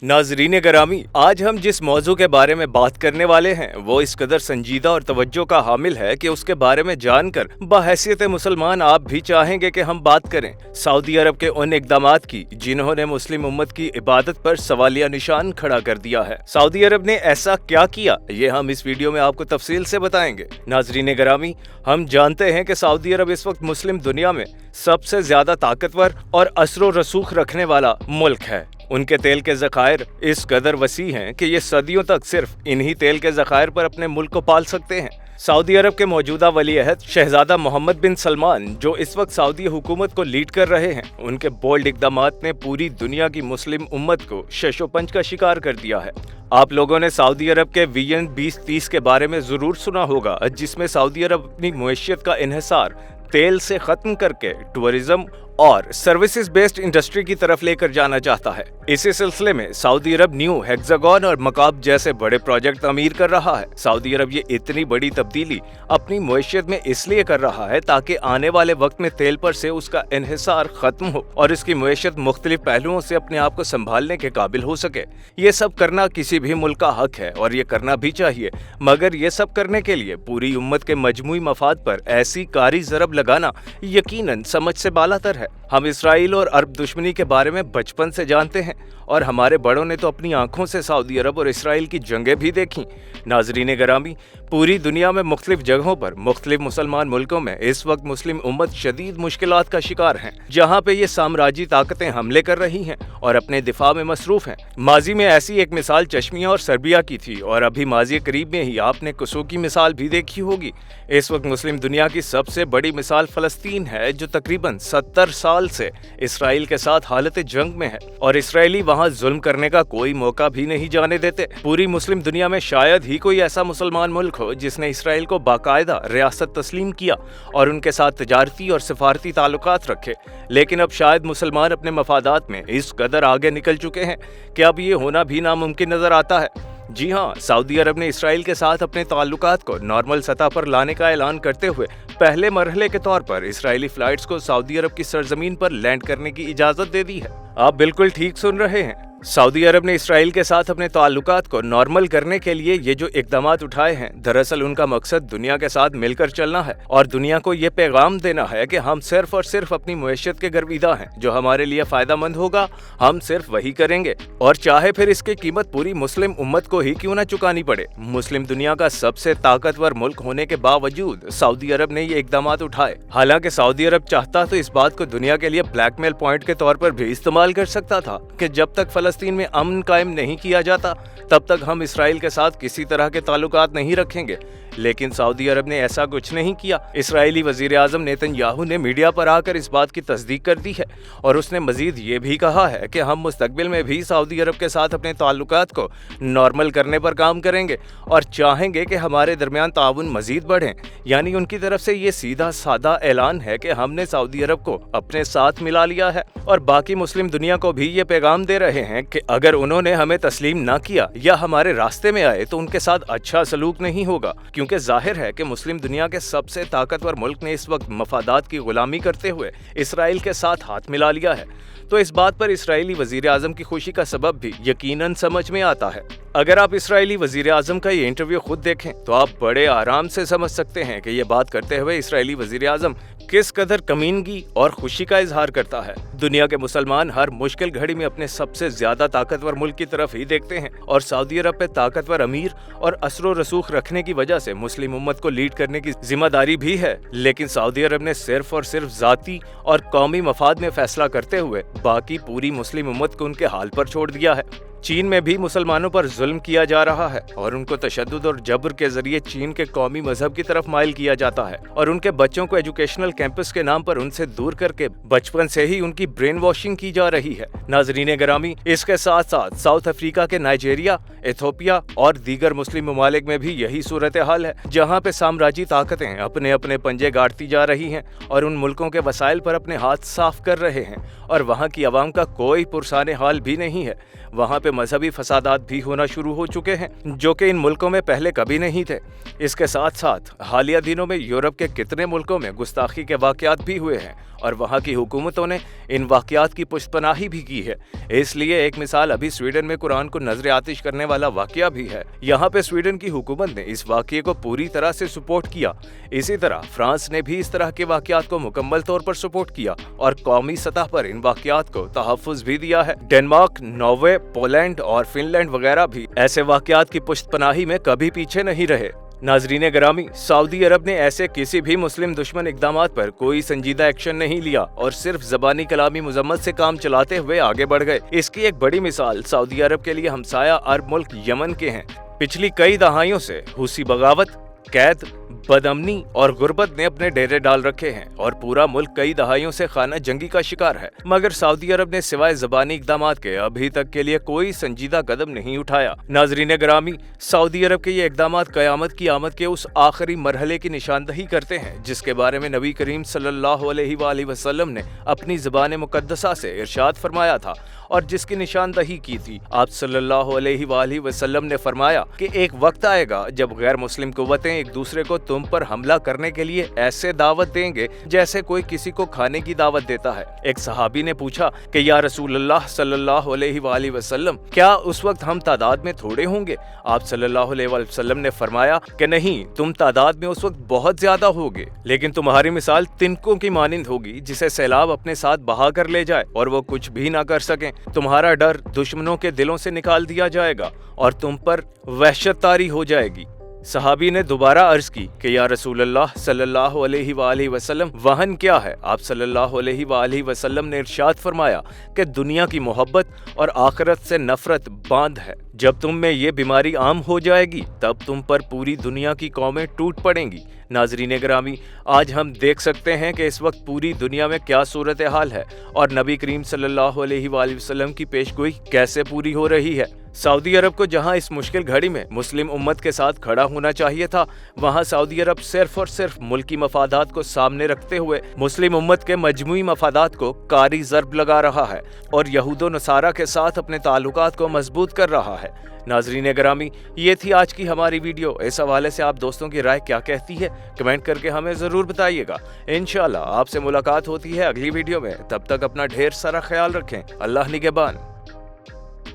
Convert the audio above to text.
नाजरीन गरामी, आज हम जिस मौजू के बारे में बात करने वाले हैं वो इस कदर संजीदा और तवज्जो का हामिल है कि उसके बारे में जानकर बहैसियत मुसलमान आप भी चाहेंगे कि हम बात करें। सऊदी अरब के उन इकदामात की जिन्होंने मुस्लिम उम्मत की इबादत पर सवालिया निशान खड़ा कर दिया है। सऊदी अरब ने ऐसा क्या किया, ये हम इस वीडियो में आपको तफसील से बताएंगे। नाजरीन गरामी, हम जानते हैं कि सऊदी अरब इस वक्त मुस्लिम दुनिया में सबसे ज्यादा ताकतवर और असरो रसूख रखने वाला मुल्क है। उनके तेल के ज़खायर इस कदर वसी हैं कि ये सदियों तक सिर्फ इन्हीं तेल के ज़खायर पर अपने मुल्क को पाल सकते हैं। सऊदी अरब के मौजूदा वली अहद शहजादा मोहम्मद बिन सलमान, जो इस वक्त सऊदी हुकूमत को लीड कर रहे हैं, उनके बोल्ड इक़दामात ने पूरी दुनिया की मुस्लिम उम्मत को शशोपंच का शिकार कर दिया है। आप लोगों ने सऊदी अरब के विजन 2030 के बारे में ज़रूर सुना होगा, जिसमें सऊदी अरब अपनी मुइशत का इन्हिसार तेल से ख़त्म करके टूरिज्म और सर्विसेज बेस्ड इंडस्ट्री की तरफ लेकर जाना चाहता है। इसी सिलसिले में सऊदी अरब न्यू हेक्सागन और मकाब जैसे बड़े प्रोजेक्ट तामीर कर रहा है। सऊदी अरब ये इतनी बड़ी तब्दीली अपनी मुइशत में इसलिए कर रहा है ताकि आने वाले वक्त में तेल पर से उसका इन्हिसार खत्म हो और इसकी मुइशत मुख्तलिफ पहलुओं से अपने आप को संभालने के काबिल हो सके। ये सब करना किसी भी मुल्क का हक है और ये करना भी चाहिए, मगर ये सब करने के लिए पूरी उम्मत के मजमूई मफाद पर ऐसी कारी ज़रब लगाना यकीनन समझ से बालातर है। हम इसराइल और अरब दुश्मनी के बारे में बचपन से जानते हैं और हमारे बड़ों ने तो अपनी आंखों से सऊदी अरब और इसराइल की जंगें भी देखी। नाजरीन गरामी, पूरी दुनिया में मुख्तलिफ जगहों पर मुख्तलिफ मुसलमान मुल्कों में इस वक्त मुस्लिम उम्मत शदीद मुश्किलात का शिकार हैं, जहाँ पे ये साम्राज्यी ताकतें हमले कर रही हैं और अपने दिफा में मसरूफ हैं। माजी में ऐसी एक मिसाल चश्मिया और सर्बिया की थी और अभी माजी करीब में ही आपने कुसो की मिसाल भी देखी होगी। इस वक्त मुस्लिम दुनिया की सबसे बड़ी मिसाल फ़लस्तीन है, जो तकरीबन 70 साल से इसराइल के साथ हालत जंग में है और इसराइली वहाँ जुल्म करने का कोई मौका भी नहीं जाने देते। पूरी मुस्लिम दुनिया में शायद ही कोई ऐसा मुसलमान मुल्क हो जिसने इसराइल को बाकायदा रियासत तस्लीम किया और उनके साथ तजारती और सफारती ताल्लुकात रखे, लेकिन अब शायद मुसलमान अपने मफादात में इस कदर आगे निकल चुके हैं कि अब ये होना भी नामुमकिन नजर आता है। जी हाँ, सऊदी अरब ने इसराइल के साथ अपने ताल्लुकात को नॉर्मल सतह पर लाने का ऐलान करते हुए पहले मरहले के तौर पर इसराइली फ्लाइट्स को सऊदी अरब की सरजमीन पर लैंड करने की इजाज़त दे दी है। आप बिल्कुल ठीक सुन रहे हैं, सऊदी अरब ने इसराइल के साथ अपने ताल्लुकात को नॉर्मल करने के लिए ये जो इक़दामात उठाए हैं, दरअसल उनका मकसद दुनिया के साथ मिलकर चलना है और दुनिया को ये पैगाम देना है कि हम सिर्फ और सिर्फ अपनी मुइशत के गर्विदा हैं। जो हमारे लिए फ़ायदा मंद होगा हम सिर्फ वही करेंगे, और चाहे फिर इसकी कीमत पूरी मुस्लिम उम्मत को ही क्यों न चुकानी पड़े। मुस्लिम दुनिया का सबसे ताकतवर मुल्क होने के बावजूद सऊदी अरब ने ये इक़दामात उठाए। हालांकि सऊदी अरब चाहता तो इस बात को दुनिया के लिए ब्लैकमेल पॉइंट के तौर पर भी इस्तेमाल कर सकता था कि जब तक फ़लस्तीन में अमन कायम नहीं किया जाता तब तक हम इसराइल के साथ किसी तरह के ताल्लुकात नहीं रखेंगे, लेकिन सऊदी अरब ने ऐसा कुछ नहीं किया। इसराइली वज़ीर आज़म नेतन्याहू ने मीडिया पर आकर इस बात की तस्दीक कर दी है और उसने मजीद ये भी कहा है कि हम मुस्तकबिल में भी सऊदी अरब के साथ अपने ताल्लुकात को नॉर्मल करने पर काम करेंगे और चाहेंगे कि हमारे दरमियान ताउन मजीद बढ़े। यानी उनकी तरफ से ये सीधा सादा ऐलान है कि हमने सऊदी अरब को अपने साथ मिला लिया है और बाकी मुस्लिम दुनिया को भी ये पैगाम दे रहे हैं कि अगर उन्होंने हमें तस्लीम ना किया या हमारे रास्ते में आए तो उनके साथ अच्छा सलूक नहीं होगा, क्योंकि जाहिर है कि मुस्लिम दुनिया के सबसे ताकतवर मुल्क ने इस वक्त मफादात की गुलामी करते हुए इसराइल के साथ हाथ मिला लिया है। तो इस बात पर इसराइली वज़ीर आज़म की खुशी का सबब भी यकीनन समझ में आता है। अगर आप इसराइली वज़ीर आज़म का ये इंटरव्यू खुद देखें तो आप बड़े आराम से समझ सकते हैं कि ये बात करते हुए इसराइली वज़ीर आज़म किस कदर कमीनगी और खुशी का इजहार करता है। दुनिया के मुसलमान हर मुश्किल घड़ी में अपने सबसे ज्यादा ताकतवर मुल्क की तरफ ही देखते हैं और सऊदी अरब पे ताकतवर अमीर और असरो रसूख रखने की वजह से मुस्लिम उम्मत को लीड करने की जिम्मेदारी भी है, लेकिन सऊदी अरब ने सिर्फ और सिर्फ जाती और कौमी मफाद में फैसला करते हुए बाकी पूरी मुस्लिम उम्मत को उनके हाल पर छोड़ दिया है। चीन में भी मुसलमानों पर जुल्म किया जा रहा है और उनको तशद्दुद और जबर के जरिए चीन के कौमी मजहब की तरफ माइल किया जाता है और उनके बच्चों को एजुकेशनल कैंपस के नाम पर उनसे दूर करके बचपन से ही उनकी ब्रेन वॉशिंग की जा रही है। नाजरीन गरामी, इसके साथ साथ साउथ अफ्रीका के नाइजीरिया, इथोपिया और दीगर मुस्लिम ममालिक में भी यही सूरत हाल है, जहाँ पे साम्राज्यी ताकतें अपने अपने पंजे गाड़ती जा रही हैं और उन मुल्कों के वसाइल पर अपने हाथ साफ कर रहे हैं और वहाँ की आवाम का कोई पुरसाने हाल भी नहीं है। वहाँ पे मजहबी फसादात भी होना शुरू हो चुके हैं, जो कि इन मुल्कों में पहले कभी नहीं थे। इसके साथ साथ हालिया दिनों में यूरोप के कितने मुल्कों में गुस्ताखी के वाकयात भी हुए हैं और वहाँ की हुकूमतों ने इन वाकयात की पुष्टपनाही भी की है। इसलिए एक मिसाल अभी स्वीडन में कुरान को नजर आतिश करने वाला वाकया भी है। यहाँ पे स्वीडन की हुकूमत ने इस वाकये को पूरी तरह से सपोर्ट किया। इसी तरह फ्रांस ने भी इस तरह के वाकयात को मुकम्मल तौर पर सपोर्ट किया और कौमी सतह पर इन वाकयात को तहफ़्फ़ुज़ भी दिया है। डेनमार्क, नॉर्वे, पोलैंड और फिनलैंड वगैरह भी ऐसे वाकयात की पुष्टपनाही में कभी पीछे नहीं रहे। नाजरीन ग्रामी, सऊदी अरब ने ऐसे किसी भी मुस्लिम दुश्मन इक़दामात पर कोई संजीदा एक्शन नहीं लिया और सिर्फ ज़बानी कलामी मजम्मत से काम चलाते हुए आगे बढ़ गए। इसकी एक बड़ी मिसाल सऊदी अरब के लिए हमसाया अरब मुल्क यमन के हैं। पिछली कई दहाइयों से हुसी बगावत, कैद, बदअमनी और गुर्बत ने अपने डेरे डाल रखे हैं और पूरा मुल्क कई दहाइयों से खाना जंगी का शिकार है, मगर सऊदी अरब ने सिवाय ज़बानी इक़दामात के अभी तक के लिए कोई संजीदा कदम नहीं उठाया। नाजरीन ग्रामी, सऊदी अरब के ये इक़दामात क़यामत की आमद के उस आखिरी मरहले की निशानदही करते हैं जिसके बारे में नबी करीम सल्लल्लाहु अलैहि वसल्लम ने अपनी ज़बान मुक़द्दसा से इरशाद फरमाया था और जिसकी निशानदही की थी। आप सल्लल्लाहु अलैहि वसल्लम ने फरमाया कि एक वक्त आएगा जब गैर मुस्लिम कुव्वतें एक दूसरे को तुम पर हमला करने के लिए ऐसे दावत देंगे जैसे कोई किसी को खाने की दावत देता है। एक सहाबी ने पूछा कि या रसूलल्लाह सल्लल्लाहु अलैहि वसल्लम, क्या उस वक्त हम तादाद में थोड़े होंगे? आप सल्लल्लाहु अलैहि वसल्लम ने फरमाया कि नहीं, तुम तादाद में उस वक्त बहुत ज्यादा होगे, लेकिन तुम्हारी मिसाल तिनकों की मानिंद होगी जिसे सैलाब अपने साथ बहा कर ले जाए और वो कुछ भी ना कर सकें। तुम्हारा डर दुश्मनों के दिलों से निकाल दिया जाएगा और तुम पर वहशत तारी हो जाएगी। सहाबी ने दोबारा अर्ज की कि या रसूलल्लाह सल्लल्लाहु अलैहि वसल्लम, वहन क्या है? आप सल्लल्लाहु अलैहि वसल्लम ने इरशाद फरमाया कि दुनिया की मोहब्बत और आखिरत से नफरत बांध है। जब तुम में ये बीमारी आम हो जाएगी तब तुम पर पूरी दुनिया की कौमें टूट पड़ेंगी। नाजरीन ग्रामी, आज हम देख सकते हैं कि इस वक्त पूरी दुनिया में क्या सूरत हाल है और नबी करीम सल्लल्लाहु अलैहि वसल्लम की पेशगोई कैसे पूरी हो रही है। सऊदी अरब को जहां इस मुश्किल घड़ी में मुस्लिम उम्मत के साथ खड़ा होना चाहिए था, वहां सऊदी अरब सिर्फ और सिर्फ मुल्की मफादात को सामने रखते हुए मुस्लिम उम्मत के मजमूई मफादात को कारी ज़र्ब लगा रहा है और यहूदो नसारा के साथ अपने ताल्लुकात को मजबूत कर रहा है। नाजरीन ग्रामी, ये थी आज की हमारी वीडियो। इस हवाले से आप दोस्तों की राय क्या कहती है, कमेंट करके हमें ज़रूर बताइएगा। इंशाल्लाह आपसे मुलाकात होती है अगली वीडियो में। तब तक अपना ढेर सारा ख्याल रखें। अल्लाह निगहबान।